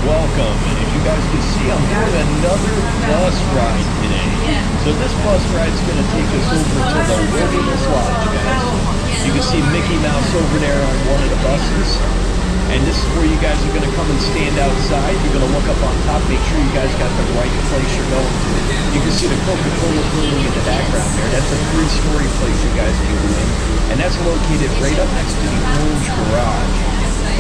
welcome. And as you guys can see, I'm doing another bus ride today. So this bus ride is going to take us over to the Wilderness Lodge, guys. You can see Mickey Mouse over there on one of the buses. And this is where you guys are going to come and stand outside. You're going to look up on top, make sure you guys got the right place you're going to. You can see the Coca-Cola building in the background there. That's a 3-story place you guys can go in. And that's located right up next to the Orange Garage.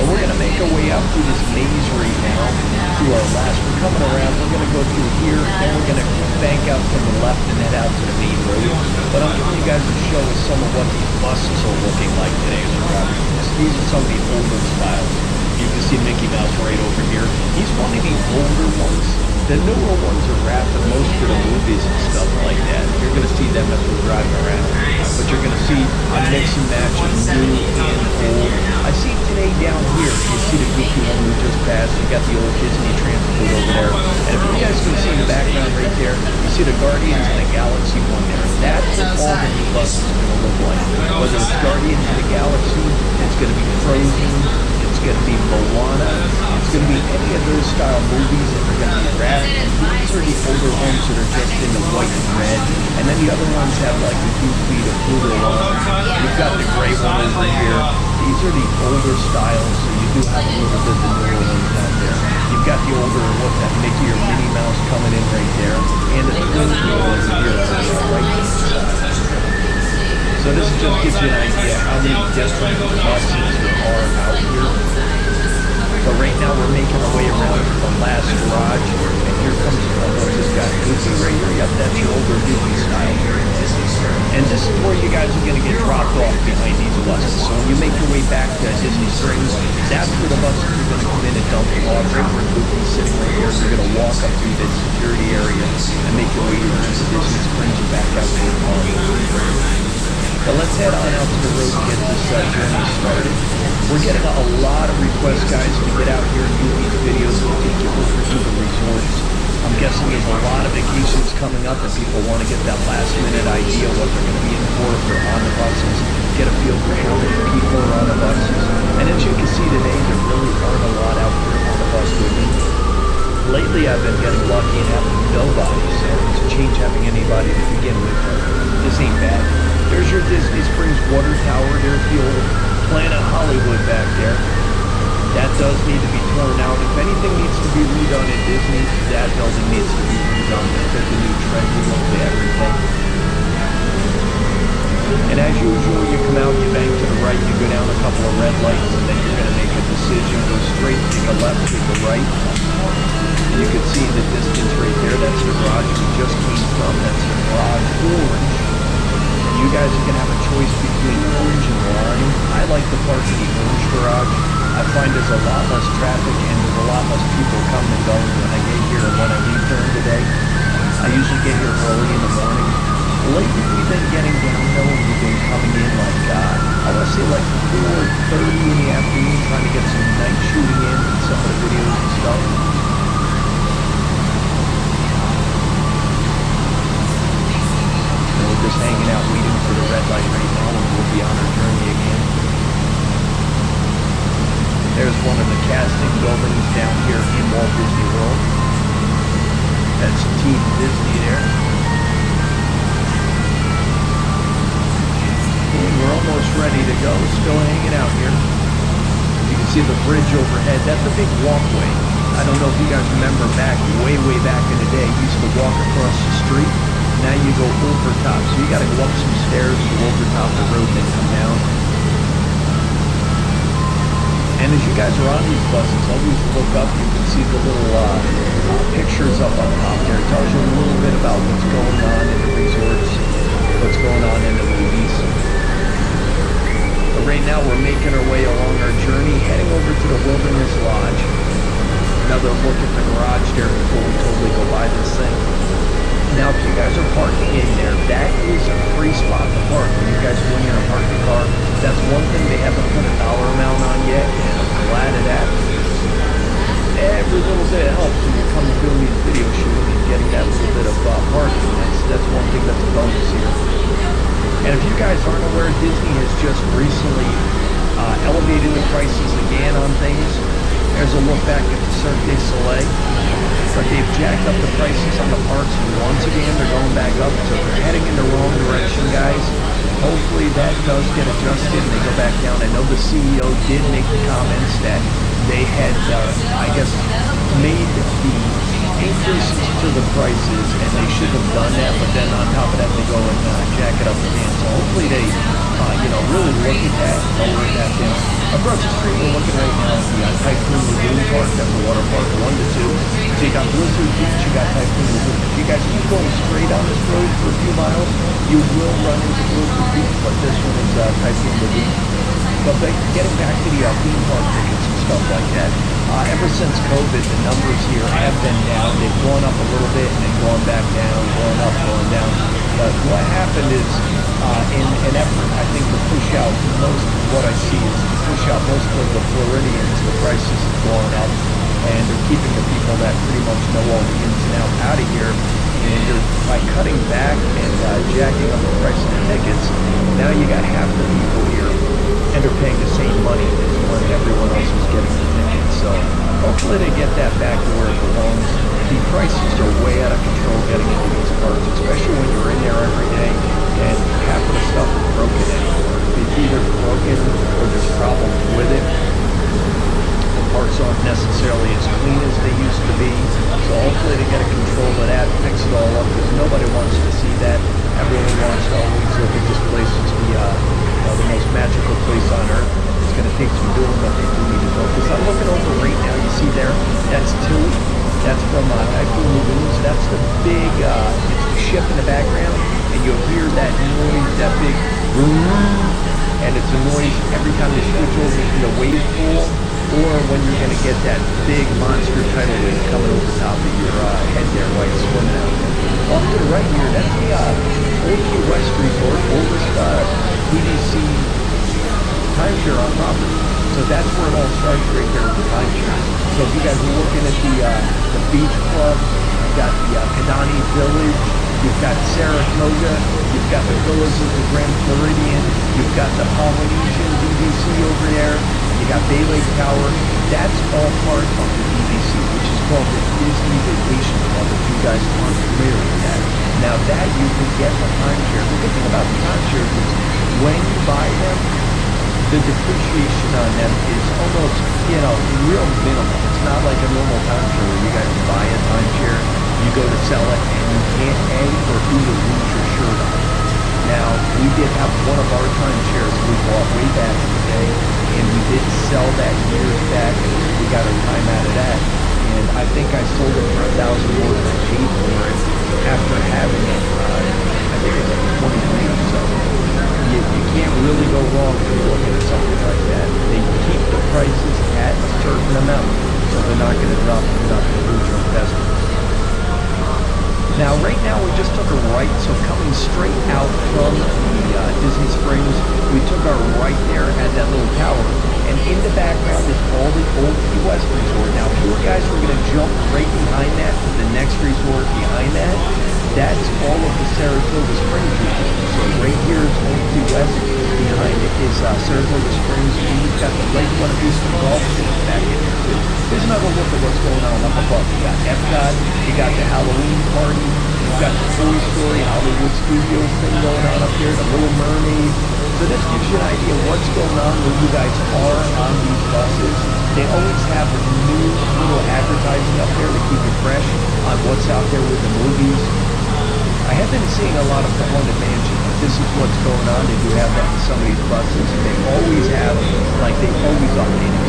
But we're going to make our way out through this maze right now, through our last. We're coming around, we're going to go through here, then we're going to bank out from the left and head out to the main road. But I'm giving you guys a show of some of what these buses are looking like today as we're driving this. These are some of the older styles. You can see Mickey Mouse right over here. He's one of the older ones. The newer ones are wrapped in most of the movies and stuff like that. You're going to see them as we're driving around. But you're going to see a mix and match of new and old. I see today down here, you see the goofy one we just passed. You got the old Disney transport over there. And if you guys can see in the background right there, you see the Guardians of the Galaxy one there. That's what all the new buses are going to look like. Whether it's Guardians of the Galaxy, it's going to be Frozen, it's going to be Moana, it's going to be any of those style movies that are going to be wrapped. These are the older ones that are just in the white and red. And then the other ones have like the Goofy, the Pluto one. You've got the gray one over here. These are the older styles, so you do have a little bit of the newer ones out there. You've got the older, what's that, Mickey or Minnie Mouse coming in right there. And the twin wheel over here on the right side. So this just gives you an idea how many different buses there are out here. But right now we're making our way around to the last garage, and here comes this guy, Goofy right here. Yep, that's your older Goofy style. And this is where you guys are going to get dropped off behind these buses. So when you make your way back to Disney Springs, that's where the buses are going to come in and dump you off. Right where Goofy's sitting right here, you're going to walk up through this security area and make your way to Disney Springs and back out to the car. But let's head on out to the road and get this journey started. We're getting a lot of requests, guys, to get out here and do these videos and take you over to the resorts. I'm guessing there's a lot of vacations coming up and people want to get that last minute idea what they're going to be in for if they're on the buses, get a feel for how many people are on the buses. And as you can see today, there really aren't a lot out here on the bus with me. Lately, I've been getting lucky and having nobody, so it's a change having anybody to begin with. This ain't bad. There's your Disney Springs water tower. There's the old Planet Hollywood back there. That does need to be torn out. If anything needs to be redone at Disney, that building needs to be redone. They put the new trendy look to everything. And as usual, you come out, you bank to the right, you go down a couple of red lights, and then you're going to make a decision. Go straight, take a left, take a right. And you can see the distance right there. That's the garage we just came from. That's the garage orange. You guys are going to have a choice between orange and lime. I like the park in the orange garage. I find there's a lot less traffic and there's a lot less people coming and going when I get here and when I leave during the day. I usually get here early in the morning. Lately we've been getting downhill and we've been coming in like, I want to say like 4:30 in the afternoon, trying to get some night shooting in and some of the videos and stuff. Just hanging out waiting for the red light right now and we'll be on our journey again. There's one of the casting buildings down here in Walt Disney World. That's Team Disney there. And we're almost ready to go. Still hanging out here. You can see the bridge overhead. That's a big walkway. I don't know if you guys remember back, way back in the day, you used to walk across the street. Now you go over top, so you got to go up some stairs, go over top the road, then come down. And as you guys are on these buses, always look up. You can see the little pictures up on top there. It tells you a little bit about what's going on in the resorts, what's going on in the movies. But right now we're making our way along our journey, heading over to the Wilderness Lodge. Another look at the garage there before we totally go by this thing. Now, if you guys are parking in there, that is a free spot to park. When you guys go in here and park the car, that's one thing they haven't put a dollar amount on yet, and I'm glad of that. Every little bit helps when you come doing these video shooting and getting that little bit of parking. That's one thing that's a bonus here. And if you guys aren't aware, Disney has just recently elevated the prices again on things. There's a look back at the Cirque du Soleil. But they've jacked up the prices on the parks, and once again, they're going back up. So they're heading in the wrong direction, guys. Hopefully that does get adjusted and they go back down. I know the CEO did make the comments that they had, I guess, made the increases to the prices, and they should have done that, but then on top of that, they go and jack it up again. So hopefully they, really look at that, lower that down. Across the street, we're looking right now at the Typhoon Lagoon Park. That's the water park 1 to 2. So you got Blizzard Beach, you got Typhoon Lagoon. If you guys keep going straight on this road for a few miles, you will run into Blizzard Beach, but this one is Typhoon Lagoon. But getting back to the theme park tickets and stuff like that, ever since COVID, the numbers here have been down. They've gone up a little bit and then gone back down, going up, going down. But what happened is, in an effort, I think, to push out most of what I see is to push out most of the Floridians, the prices have gone up, and they're keeping the people that pretty much know all the ins and outs out of here. And by cutting back and jacking up the price of the tickets, now you got half the people here, and they're paying the same money as when everyone else was getting the tickets. So hopefully they get that back to where it belongs. The prices are way out of control getting into these parks, especially when you're in there every day and half of the stuff is broken anymore. It's either broken or there's problems with it. The parks aren't necessarily as clean as they used to be. So hopefully they get a control of that, fix it all up, because nobody wants to see that. Everyone wants to always look at this place as the most magical place on earth. It's going to take some doing, but they do need to focus. I'm looking over right now, you see there, that's Tilly. That's from Typhoon Lagoons. That's the big, it's the ship in the background, and you'll hear that noise, that big and it's a noise every time you switch over to the wave pool, or when you're going to get that big monster tidal wave coming over top of your head there while you're swimming out there. Off to the right here, that's the Old Key West Resort, oldest EDC timeshare on property. So that's where it all starts right there with the timeshare. So if you guys are looking at the beach club, you've got the Kidani Village, you've got Saratoga, you've got the villas of the Grand Floridian, you've got the Polynesian DVC over there, you got Bay Lake Tower. That's all part of the DVC, which is called the Disney Vacation Club, if you guys aren't familiar with that. Now that you can get a timeshare. The good thing about the timeshares is when you buy them, the depreciation on them is almost, real minimal. It's not like a normal timeshare where you guys buy a timeshare, you go to sell it, and you can't A or B to lose your shirt on it. Now, we did have one of our timeshares we bought way back in the day, and we did sell that years back, and we got our time out of that. And I think I sold it for $1,000 more than I paid for it after having it. I think it was like 20 years or so. You can't really go wrong if you're looking at something like that. They keep the prices at a certain amount, so they're not going to drop them. You're not going to lose your investment. Now, right now, we just took a right, so coming straight out from the Disney Springs, we took our right there at that little tower, and in the background is all the old Key West Resort. Now, if you guys were going to jump right behind that to the next resort behind that, that's all of the Saratoga Springs resort. So right here is Old Key West, behind it is Saratoga Springs, and you've got the Lake Buena Vista Golf Course back in there too. Here's another look at what's going on up above. You got Epcot, you got the Halloween party, you've got the Toy Story Hollywood Studios thing going on up here, the Little Mermaid. So this gives you an idea of what's going on where you guys are on these buses. They always have a new little advertising up there to keep you fresh on what's out there with the movies. I have been seeing a lot of the Haunted Mansion, but this is what's going on. They do have that in some of these buses. They always have, they always update it.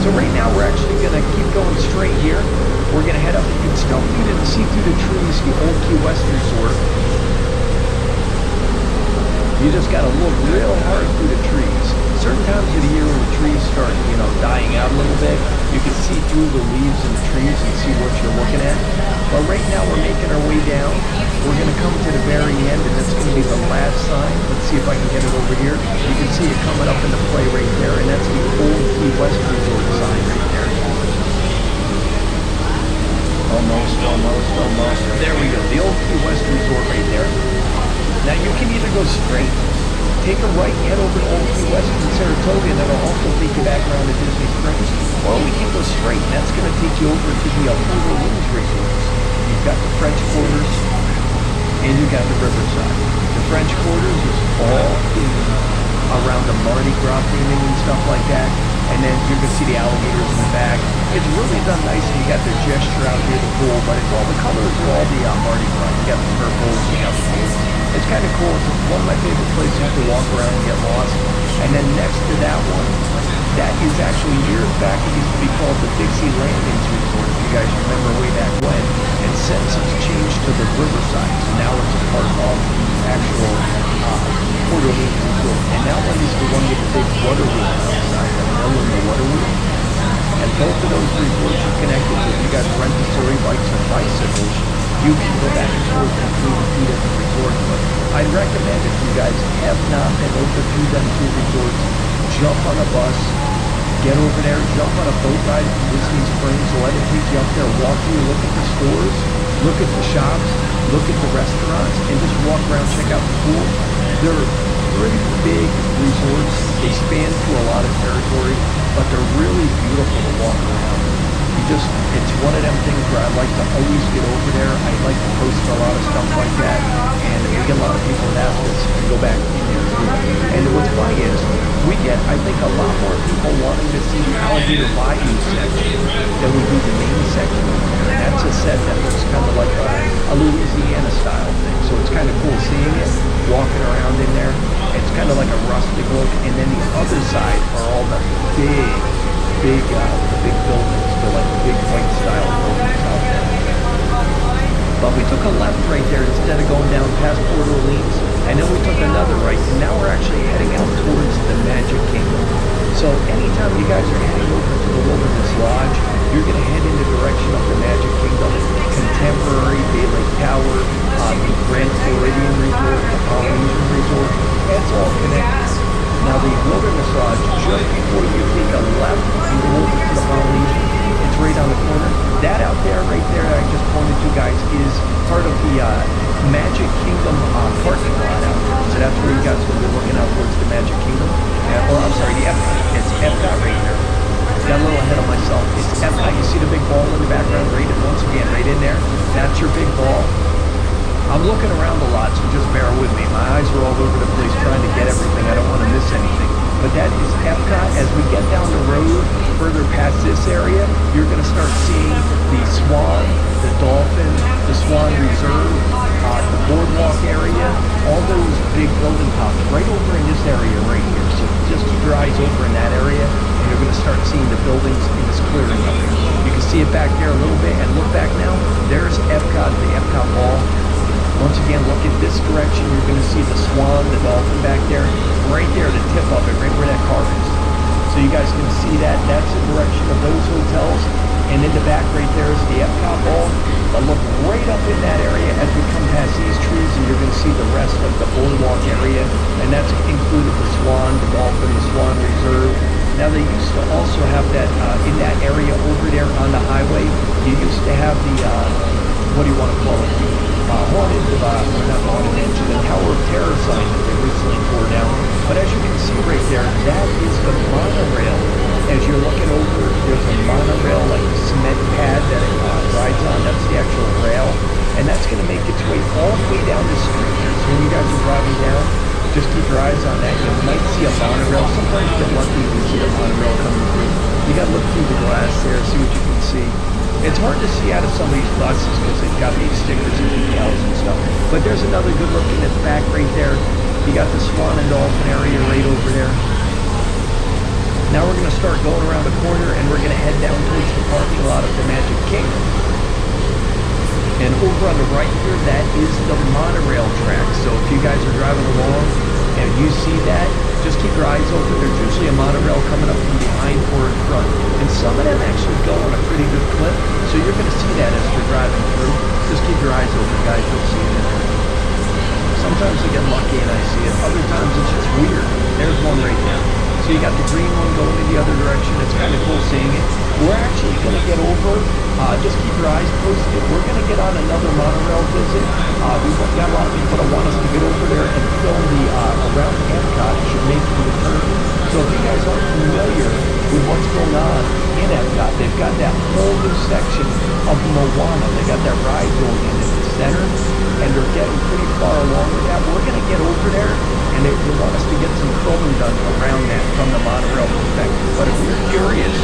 So right now we're actually going to keep going straight here. We're going to head up. You can still see through the trees the Old Key West Resort. You just got to look real hard through the trees. Certain times of the year when the trees start, dying out a little bit, you can see through the leaves and the trees and see what you're looking at. But right now we're making our way down. We're going to come to the very end, and that's going to be the last sign. Let's see if I can get it over here. You can see it coming up into play right there, and that's the Old Key West Resort sign right there. Almost. There we go. The Old Key West Resort right there. Now you can either go straight, take a right, head over to Old Key West in Saratoga, and that'll also take you back around to Disney Springs. Or we can go straight, and that's going to take you over to the Port Orleans resorts. You've got the French Quarters, and you've got the Riverside. The French Quarters is all around the Mardi Gras theming and stuff like that. And then you're going to see the alligators in the back. It's really done nice. You got the gesture out here, the pool, but it's all the colors are all the Mardi Gras. You got the purples, you got the blues. It's kind of cool. It's one of my favorite places to walk around and get lost. And then next to that one, that is actually years back. It used to be called the Dixie Landings Resort, if you guys remember way back when. And since it's changed to the Riverside, so now it's a part of the actual Port Orleans Resort. And that one is the one with the big water wheel outside, the mill and the water wheel. And both of those resorts are connected. So if you guys rent the story bikes or bicycles, you can go back and forth between the two different resorts. But I'd recommend if you guys have not been over to them two resorts, jump on a bus, get over there, jump on a boat ride to Disney Springs, let it take you up there, walk you, look at the stores, look at the shops, look at the restaurants, and just walk around, check out the pool. They're pretty big resorts. They span through a lot of territory, but they're really beautiful to walk around. It's one of them things where I like to always get over there. I like to post a lot of stuff like that, and we get a lot of people that ask us to go back in there too. And what's funny is, we get, I think, a lot more people wanting to see the Alligator Bayou section than we do the main section over there. And that's a set that looks kind of like a Louisiana style thing. So it's kind of cool seeing it, walking around in there. It's kind of like a rustic look. And then the other side are all the big buildings. They're like big white style buildings out there. But we took a left right there instead of going down past Port Orleans, and then we took another right, and now we're actually heading out towards the Magic Kingdom. So anytime you guys are heading over to the Wilderness Lodge, you're going to head in the direction of the Magic Kingdom, Contemporary, Bay Lake Tower, the Grand Floridian Resort, the Polynesian Resort. It's all connected. Now the Wilderness Lodge, just before you take a left and go over to the Polynesian, it's right on the corner. That out there, right there, that I just pointed to, guys, is part of the Magic Kingdom parking lot out there. So that's where you guys will be looking out towards the Magic Kingdom. Or I'm sorry, the Epcot. It's Epcot right there. Got a little ahead of myself. It's Epcot. You see the big ball in the background, right? And once again, right in there. That's your big ball. I'm looking around a lot, so just bear with me. My eyes are all over the place trying to get everything. I don't want to miss anything. But that is Epcot. As we get down the road further past this area, you're going to start seeing the Swan, the Dolphin, the Swan Reserve, the boardwalk area, all those big building tops right over in this area right here. So just keep your eyes over in that area, and you're going to start seeing the buildings in this clearing up here. You can see it back there a little bit, and look back now. There's Epcot, the Epcot Mall. Once again, look at this direction. You're going to see the Swan, the Dolphin back there. Right there, the tip of it, right where that car is. So you guys can see that. That's the direction of those hotels. And in the back right there is the Epcot Mall. But look right up in that area as we come past these trees, and you're going to see the rest of the boardwalk area. And that's included the Swan, the Dolphin, the Swan Reserve. Now they used to also have that in that area over there on the highway. You used to have the, what do you want to call it? Haunted, not haunted mansion, the Tower of Terror sign that they recently tore down. But as you can see right there, that is the monorail. As you're looking over, there's a monorail, like a cement pad that it rides on. That's the actual rail. And that's going to make its way all the way down the street here. So when you guys are driving down, just keep your eyes on that. You might see a monorail. Sometimes you get lucky if you see a monorail coming through. You got to look through the glass there, see what you can see. It's hard to see out of some of these buses because they've got these stickers and decals and stuff. But there's another good look in the back right there. You got the Swan and Dolphin area right over there. Now we're going to start going around the corner, and we're going to head down towards the parking lot of the Magic Kingdom. And over on the right here, that is the monorail track. So if you guys are driving along and you see that, just keep your eyes open. There's usually a monorail coming up from behind or in front. And some of them actually go on a pretty good clip. So you're going to see that as you're driving through. Just keep your eyes open, guys. You'll see it. Sometimes I get lucky and I see it. Other times it's just weird. There's one right now. So you got the green one going in the other direction. It's kind of cool seeing it. We're actually going to get over, just keep your eyes posted. We're going to get on another monorail visit. We've got a lot of people that want us to get over there and film the around Epcot going on in Epcot. They've got that whole new section of Moana. They got that ride going in at the center, and they're getting pretty far along with that. We're going to get over there, and they want us to get some filming done around that from the monorail perspective. But if you're curious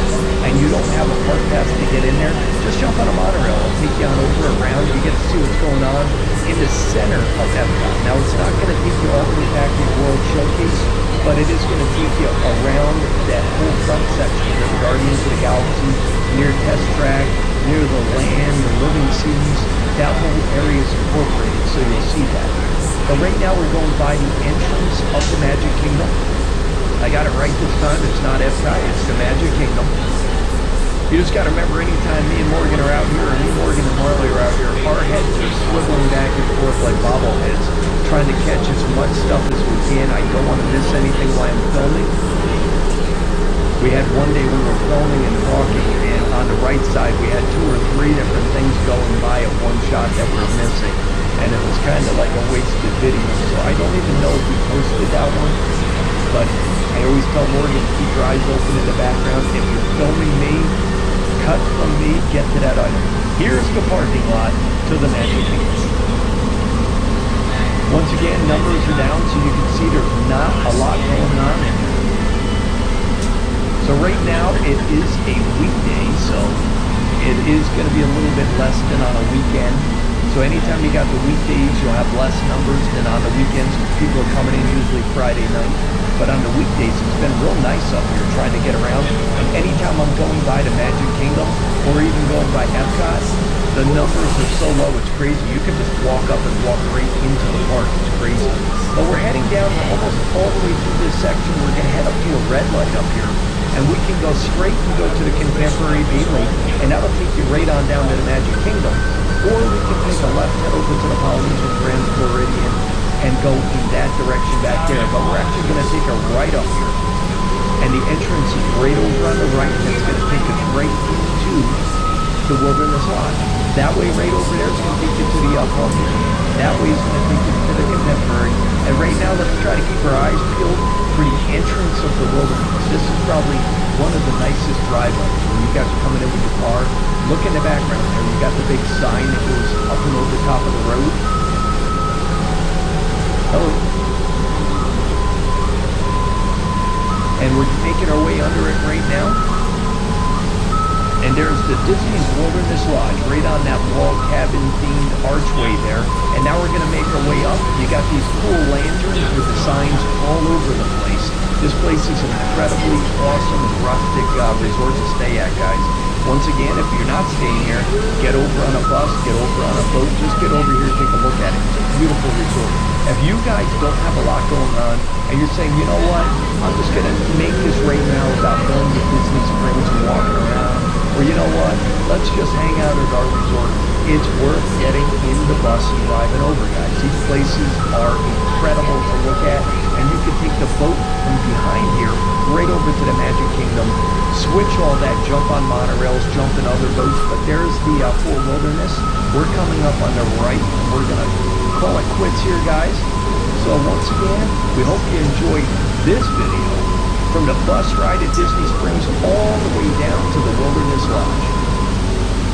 and you don't have a park pass to get in there, just jump on a monorail. It'll take you on over around. You get to see what's going on in the center of Epcot. Now, it's not going to take you all the way back to the World Showcase, but it is going to take you around that whole front section of the Guardians of the Galaxy, near Test Track, near the land, the living scenes. That whole area is incorporated, so you'll see that. But right now we're going by the entrance of the Magic Kingdom. I got it right this time. It's not Epcot, it's the Magic Kingdom. You just got to remember, anytime me and Morgan are out here, or me, Morgan, and Marley are out here, our heads are swiveling back and forth like bobbleheads, trying to catch as much stuff as we can. I don't want to miss anything while I'm filming. We had one day we were filming and talking, and on the right side we had 2 or 3 different things going by at one shot that we were missing. And it was kind of like a wasted video. So I don't even know if we posted that one. But I always tell Morgan, keep your eyes open in the background. If you're filming me, cut from me, get to that item. Here's the parking lot to the Magic Kingdom. Once again, numbers are down, so you can see there's not a lot going on. So right now it is a weekday, so it is going to be a little bit less than on a weekend. So anytime you got the weekdays, you'll have less numbers than on the weekends. People are coming in usually Friday night. But on the weekdays, it's been real nice up here trying to get around. And anytime I'm going by the Magic Kingdom, or even going by Epcot, the numbers are so low, it's crazy. You can just walk up and walk right into the park. It's crazy. But we're heading down almost all the way through this section. We're going to head up to a red light up here. And we can go straight and go to the Contemporary Beamley, and that'll take you right on down to the Magic Kingdom. Or we can take a left, head over to the Polynesian Grand Floridian, and go in that direction back there. But we're actually going to take a right up here. And the entrance is right over on the right, and it's going to take us right into the Wilderness Lodge. That way, right over there, is going to take you to the Polynesian. That way is going to take you to the Contemporary. And right now, let's try to keep our eyes peeled for the entrance of the Wilderness. This is probably one of the nicest drive-ups. When you guys are coming in with your car, look in the background there. You got the big sign that goes up and over the top of the road. Hello. And we're making our way under it right now. And there's the Disney's Wilderness Lodge right on that wall cabin themed archway there. And now we're going to make our way up. You got these cool lanterns with the signs all over the place. This place is an incredibly awesome and rustic resort to stay at, guys. Once again, if you're not staying here, get over on a bus, get over on a boat, just get over here and take a look at it. It's a beautiful resort. If you guys don't have a lot going on, and you're saying, you know what, I'm just going to make this right now about going to Disney Springs and walking around, or you know what, let's just hang out at our resort. It's worth getting in the bus and driving over, guys. These places are incredible to look at, and you can take the boat from behind here right over to the Magic Kingdom, switch all that, jump on monorails, jump in other boats. But there's the Full Wilderness. We're coming up on the right, and we're going to call it quits here, guys. So once again, we hope you enjoyed this video from the bus ride at Disney Springs all the way down to the Wilderness Lodge.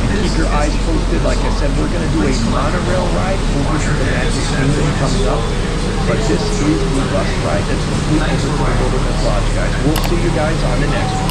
And keep your eyes posted. Like I said, we're going to do a monorail ride over to the Magic Kingdom coming up. But this is the bus ride that's complete over to the Wilderness Lodge, guys. We'll see you guys on the next one.